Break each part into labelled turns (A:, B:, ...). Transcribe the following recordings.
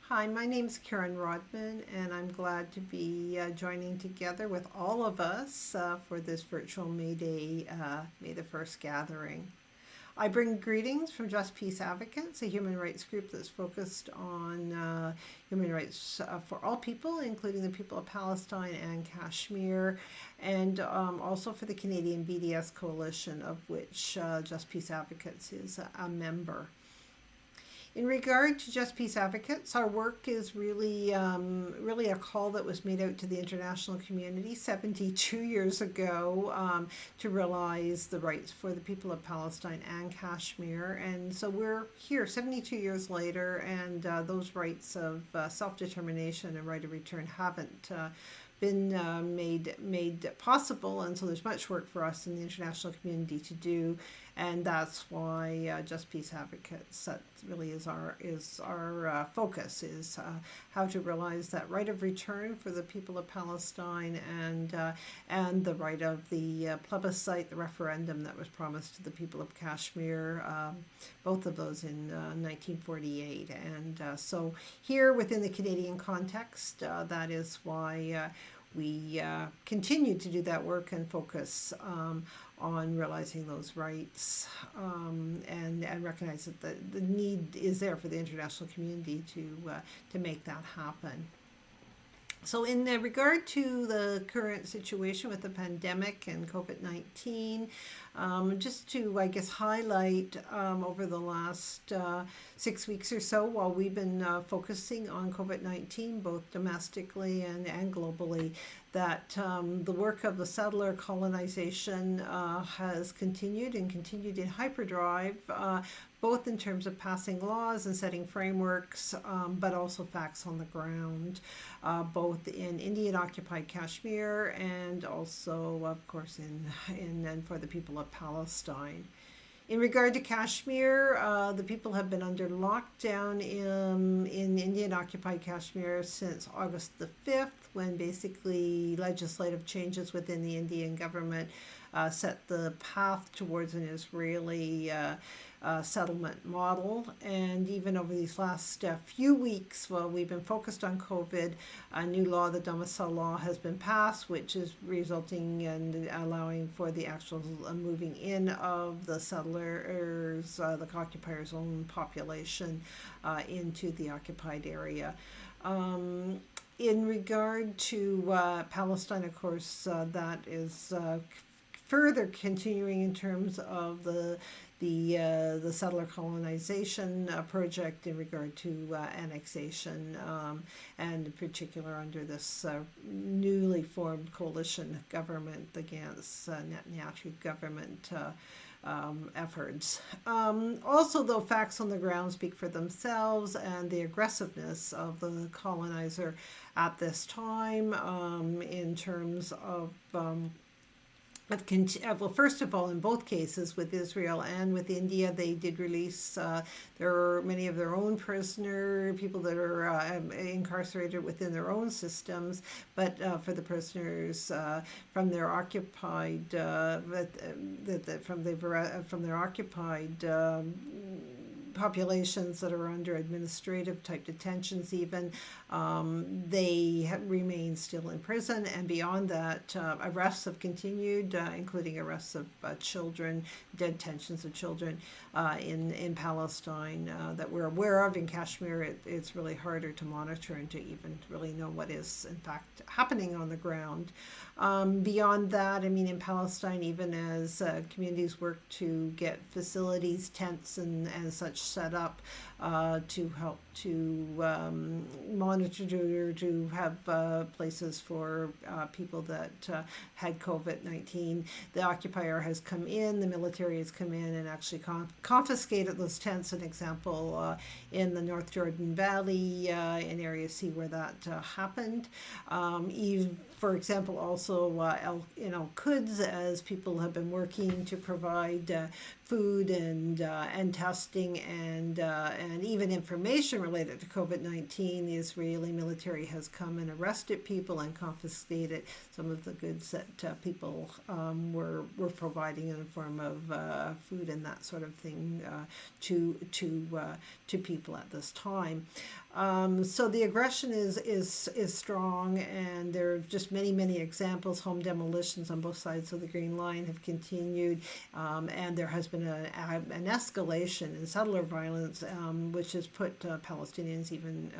A: Hi, my name is Karen Rodman, and I'm glad to be joining together with all of us for this virtual May Day, May the 1st gathering. I bring greetings from Just Peace Advocates, a human rights group that's focused on human rights for all people, including the people of Palestine and Kashmir, and also for the Canadian BDS Coalition, of which Just Peace Advocates is a member. In regard to Just Peace Advocates, our work is really a call that was made out to the international community 72 years ago to realize the rights for the people of Palestine and Kashmir. And so we're here 72 years later, and those rights of self-determination and right of return haven't been made possible, and so there's much work for us in the international community to do, and that's why Just Peace Advocates that really is our focus is how to realize that right of return for the people of Palestine and the right of the plebiscite, the referendum that was promised to the people of Kashmir, both of those in 1948, and so here within the Canadian context, that is why we continue to do that work and focus on realizing those rights and recognize that the need is there for the international community to make that happen. So, in regard to the current situation with the pandemic and COVID 19, just to, I guess, highlight over the last 6 weeks or so, while we've been focusing on COVID 19, both domestically and globally, that the work of the settler colonization has continued in hyperdrive, both in terms of passing laws and setting frameworks, but also facts on the ground, both in Indian-occupied Kashmir and also, of course, in and for the people of Palestine. In regard to Kashmir, the people have been under lockdown in Indian-occupied Kashmir since August the 5th, when basically legislative changes within the Indian government set the path towards an Israeli settlement model. And even over these last few weeks, while we've been focused on COVID, a new law, the domicile law, has been passed, which is resulting in allowing for the actual moving in of the settlers, the occupiers' own population, into the occupied area. In regard to Palestine, of course, that is further continuing in terms of the settler colonization project in regard to annexation, and in particular under this newly formed coalition government against Netanyahu government efforts. Also, though, facts on the ground speak for themselves, and the aggressiveness of the colonizer at this time in terms of well, first of all, in both cases, with Israel and with India, they did release there are many of their own people that are incarcerated within their own systems, but for the prisoners from their occupied from their occupied populations that are under administrative type detentions, even they remain still in prison, and beyond that, arrests have continued, including arrests of children, detentions of children in Palestine that we're aware of. In Kashmir, it's really harder to monitor and to even really know what is in fact happening on the ground. Beyond that, I mean, in Palestine, even as communities work to get facilities, tents, and such set up to help to monitor, to have places for people that had COVID-19. The occupier has come in, the military has come in and actually confiscated those tents. An example in the North Jordan Valley, in Area C, where that happened. For example, also in Al-Quds, as people have been working to provide food and testing and even information related to COVID-19, the Israeli military has come and arrested people and confiscated some of the goods that people were providing in the form of food and that sort of thing to people at this time. So the aggression is strong, and there are just many examples. Home demolitions on both sides of the Green Line have continued, and there has been an escalation in settler violence, which has put Palestinians even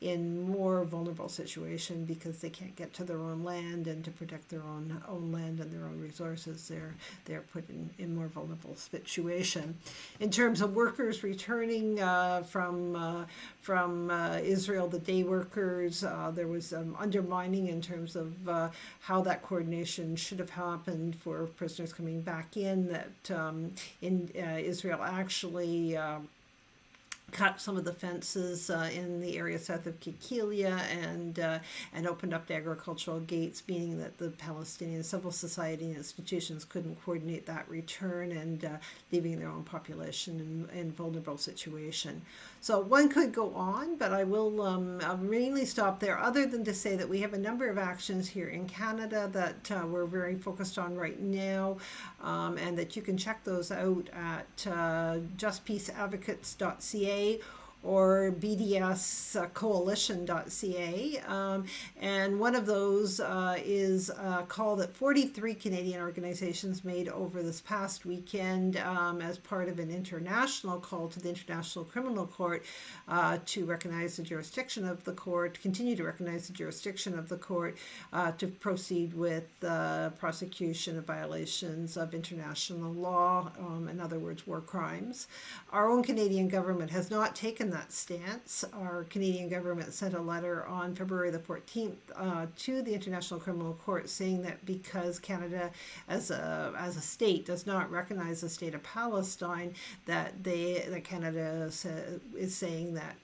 A: in more vulnerable situation because they can't get to their own land, and to protect their own land and their own resources, they're put in more vulnerable situation. In terms of workers returning from Israel, the day workers, there was undermining in terms of how that coordination should have happened for prisoners coming back in, that Israel actually cut some of the fences in the area south of Kikilia, and opened up the agricultural gates, meaning that the Palestinian civil society institutions couldn't coordinate that return, and leaving their own population in vulnerable situation. So one could go on, but I will mainly stop there, other than to say that we have a number of actions here in Canada that we're very focused on right now, and that you can check those out at justpeaceadvocates.ca or bdscoalition.ca. And one of those is a call that 43 Canadian organizations made over this past weekend as part of an international call to the International Criminal Court to recognize the jurisdiction of the court, continue to recognize the jurisdiction of the court, to proceed with prosecution of violations of international law, in other words, war crimes. Our own Canadian government has not taken that stance. Our Canadian government sent a letter on February the 14th to the International Criminal Court, saying that because Canada as a state does not recognize the state of Palestine, that Canada is saying that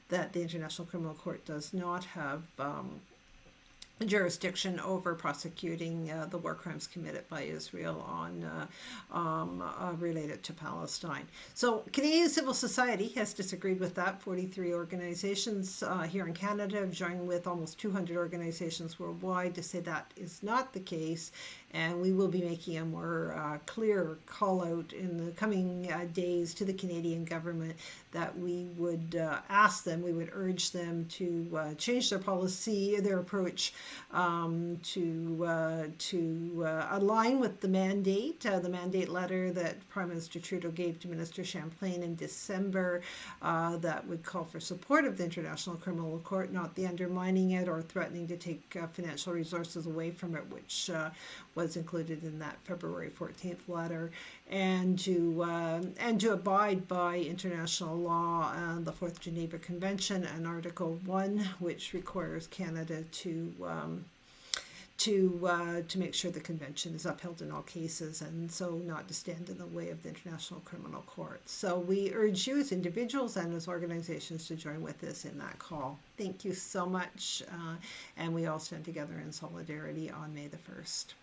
A: the International Criminal Court does not have jurisdiction over prosecuting the war crimes committed by Israel related to Palestine. So Canadian civil society has disagreed with that. 43 organizations here in Canada have joined with almost 200 organizations worldwide to say that is not the case, and we will be making a more clear call out in the coming days to the Canadian government that we would we would urge them to change their policy, their approach, to align with the mandate letter that Prime Minister Trudeau gave to Minister Champlain in December, that would call for support of the International Criminal Court, not the undermining it or threatening to take financial resources away from it, which was included in that February 14th letter, and to abide by international law and the Fourth Geneva Convention and Article 1, which requires Canada to make sure the convention is upheld in all cases, and so not to stand in the way of the International Criminal Court. So we urge you as individuals and as organizations to join with us in that call. Thank you so much, and we all stand together in solidarity on May the 1st.